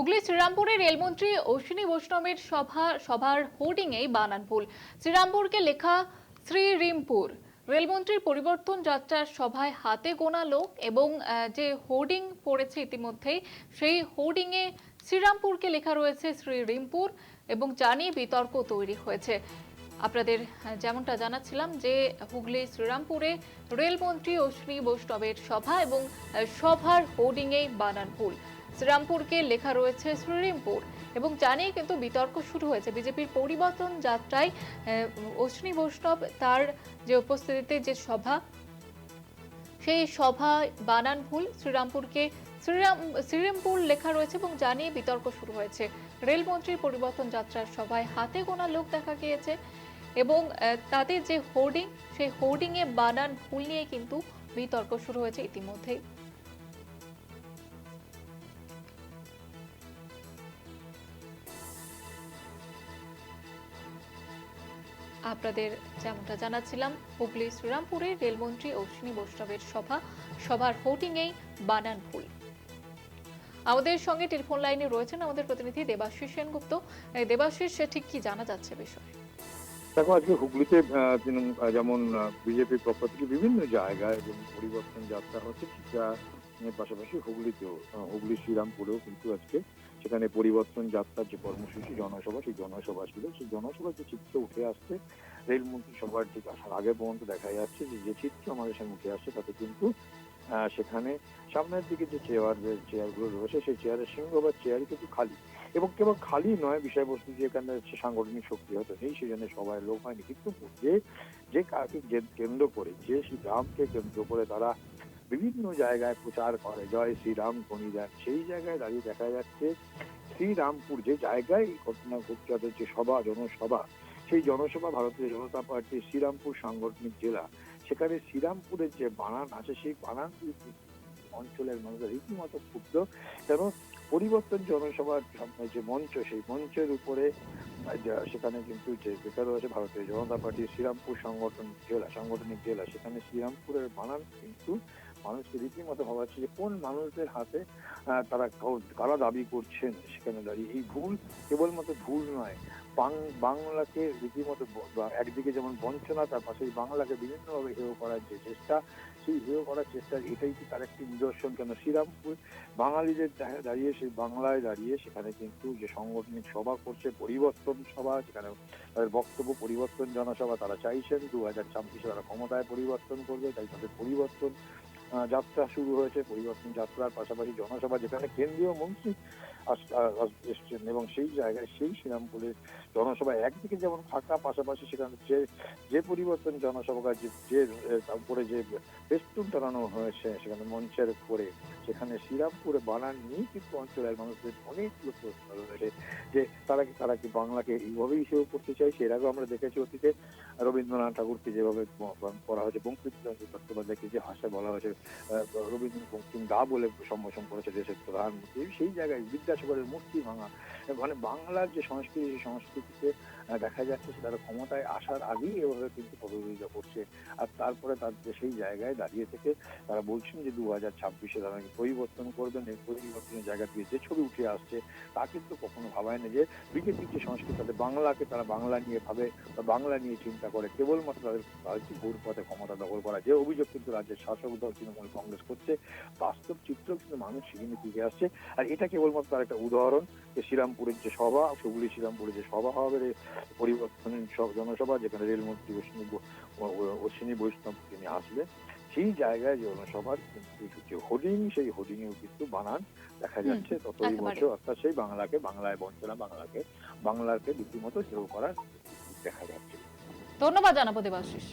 হুগলি শ্রীরামপুরে রেলমন্ত্রী অশ্বিনী বৈষ্ণবের সভার হোর্ডিংয়েই বানান ভুল। শ্রীরামপুরকে লেখা শ্রীরিমপুর। রেলমন্ত্রীর পরিবর্তন যাত্রার সভায় হাতে গোনা লোক এবং যে হোর্ডিং পড়েছে ইতিমধ্যেই, সেই হোর্ডিংয়ে শ্রীরামপুরকে লেখা রয়েছে শ্রীরিমপুর এবং জানিয়ে বিতর্ক তৈরি হয়েছে। আপনাদের যেমনটা জানাচ্ছিলাম যে হুগলি শ্রীরামপুরে রেলমন্ত্রী অশ্বিনী বৈষ্ণবের সভা এবং সভার হোর্ডিংয়েই বানান ভুল। শ্রীরামপুরকে লেখা রয়েছে শ্রীরিমপুর এবং জানিয়ে কিন্তু বিতর্ক শুরু হয়েছে। বিজেপির পরিবর্তন যাত্রায় অশ্বিনী বৈষ্ণব তার যে উপস্থিতিতে যে সভা, সেই সভায় বানান ভুল, শ্রীরামপুরকে শ্রীরামপুর লেখা রয়েছে এবং জানিয়ে বিতর্ক শুরু হয়েছে। রেলমন্ত্রীর পরিবর্তন যাত্রার সভায় হাতে গোনা লোক দেখা গিয়েছে এবং তাদের যে হোর্ডিং, সেই হোর্ডিংয়ে বানান ভুল নিয়ে কিন্তু বিতর্ক শুরু হয়েছে ইতিমধ্যেই। আপনাদের যেমনটা জানাচ্ছিলাম, হুগলি শ্রীরামপুরে রেলমন্ত্রী অশ্বিনী বৈষ্ণবের সভার হোর্ডিংয়েই বানান ভুল। আমাদের সঙ্গে টেলিফোন লাইনে রয়েছেন আমাদের প্রতিনিধি দেবাশিস সেনগুপ্ত। দেবাশিস, ঠিক কি জানা যাচ্ছে বিষয়ে? দেখো, আজকে হুগলিতে যেমন বিজেপির পক্ষ থেকে বিভিন্ন জায়গায় যেমন পরিবর্তন যাত্রা হচ্ছে, এর পাশাপাশি হুগলি শ্রীরামপুরেও কিন্তু আজকে সেখানে পরিবর্তন যাত্রার যে কর্মসূচি জনসভা, সেই জনসভা ছিল। সেই জনসভার যে চিত্র উঠে আসছে রেলমন্ত্রী সভার ঠিক আসার আগে পর্যন্ত দেখা যাচ্ছে যে চিত্র আমাদের সামনে উঠে আসছে, তাতে কিন্তু সেখানে সামনের দিকে যে চেয়ারগুলো রয়েছে, সেই চেয়ারের সিংহভাগ চেয়ারই কিন্তু খালি। এবং কেবল খালি নয়, বিষয়বস্তু যে এখানে হচ্ছে সাংগঠনিক শক্তি হয়তো নেই, সেই জন্য সবাই লোক হয়নি, কিন্তু যে কাকে কেন্দ্র করে, যে শ্রীরামকে কেন্দ্র করে তারা বিভিন্ন জায়গায় প্রচার করে জয় শ্রীরাম ধ্বনি দেন, সেই জায়গায় দাঁড়িয়ে দেখা যাচ্ছে শ্রীরামপুর যে জায়গায় এই ঘটনা ঘটছে, তাদের যে জনসভা, সেই জনসভা ভারতীয় জনতা পার্টির শ্রীরামপুর সাংগঠনিক জেলা, সেখানে শ্রীরামপুরের যে বানান আছে, সেই বানান অঞ্চলের মানুষের রীতিমতো ক্ষুব্ধ। কেন? পরিবর্তন জনসভার যে মঞ্চ, সেই মঞ্চের উপরে সেখানে কিন্তু যেটা রয়েছে ভারতীয় জনতা পার্টির শ্রীরামপুর সাংগঠনিক জেলা, সেখানে শ্রীরামপুরের বানান কিন্তু মানুষকে রীতিমতো ভাবাচ্ছে যে কোন মানুষদের হাতে তারা কারা দাবি করছেন সেখানে দাঁড়িয়ে। এই ভুল কেবলমাত্র ভুল নয়, বাংলাকে রীতিমতো একদিকে যেমন বঞ্চনা, তার পাশে বাংলাকে বিভিন্নভাবে হেয় করার যে চেষ্টা, সেই হেয় করার চেষ্টার এটাই কি তার একটি নিদর্শন। কেন? শ্রীরামপুর বাঙালিদের দাঁড়িয়ে, সেই বাংলায় দাঁড়িয়ে সেখানে কিন্তু যে সাংগঠনিক সভা করছে পরিবর্তন সভা, সেখানে তাদের বক্তব্য পরিবর্তন জনসভা। তারা চাইছেন 2026 তারা ক্ষমতায় পরিবর্তন করবে, তাই তাদের পরিবর্তন যাত্রা শুরু হয়েছে। পরিবর্তন যাত্রার পাশাপাশি জনসভা, যেখানে কেন্দ্রীয় মন্ত্রী এসছেন, এবং সেই জায়গায় সেই শ্রীরামপুরের জনসভা একদিকে যেমন ফাঁকা, পাশাপাশি সেখানে যে পরিবর্তন জনসভা যে তারপরে যে ফেস্টুন টানানো হয়েছে সেখানে মঞ্চের উপরে, সেখানে শ্রীরামপুরে বানান নিয়ে কিন্তু অঞ্চলের মানুষদের অনেকগুলো প্রশ্ন রয়েছে যে তারা কি বাংলাকে এইভাবেই সেও করতে চাইছে। এর আগে আমরা দেখেছি অতীতে রবীন্দ্রনাথ ঠাকুরকে যেভাবে করা হয়েছে, বঙ্কিমচন্দ্র চট্টোপাধ্যায়কে যে ভাষায় বলা হয়েছে রবীন্দ্র বঙ্কিম দা বলে সম্বোধন করেছে দেশের প্রধানমন্ত্রী, সেই জায়গায় বিদ্যাসাগরের মূর্তি ভাঙা, মানে বাংলার যে সংস্কৃতি, সেই সংস্কৃতিকে দেখা যাচ্ছে সে তারা ক্ষমতায় আসার আগেই এভাবে কিন্তু প্রতিযোগিতা করছে। আর তারপরে তাদের সেই জায়গায় দাঁড়িয়ে থেকে তারা বলছেন যে 2026 তারা পরিবর্তন করবেন। এই পরিবর্তনের জায়গা দিয়ে যে ছবি উঠে আসছে, তা কিন্তু কখনো ভাবায় না যে বিজেপির যে সংস্কৃতি, তাদের বাংলাকে তারা বাংলা নিয়ে ভাবে বা বাংলা নিয়ে চিন্তা করে, কেবলমাত্র তাদের ভোট পথে ক্ষমতা দখল করা, যে অভিযোগ কিন্তু রাজ্যের শাসক দল তৃণমূল কংগ্রেস করছে, বাস্তব চিত্র কিন্তু মানুষ সেখানে ফিরে আসছে। আর এটা কেবলমাত্র তার একটা উদাহরণ যে শ্রীরামপুরের যে সভা, হুগলি শ্রীরামপুরে যে সভা হবে পরিবর্তন জনসভা, যেখানে রেলমন্ত্রী অশ্বিনী বৈষ্ণব তিনি আসবেন, সেই জায়গায় জনসভার কিন্তু যে হোর্ডিং, সেই হোর্ডিং এও কিন্তু বানান দেখা যাচ্ছে ততই বছর, অর্থাৎ সেই বাংলায় বঞ্চনা, বাংলাকে রীতিমতো হেয় করার দেখা যাচ্ছে। ধন্যবাদ জানাবো দেবাশিস।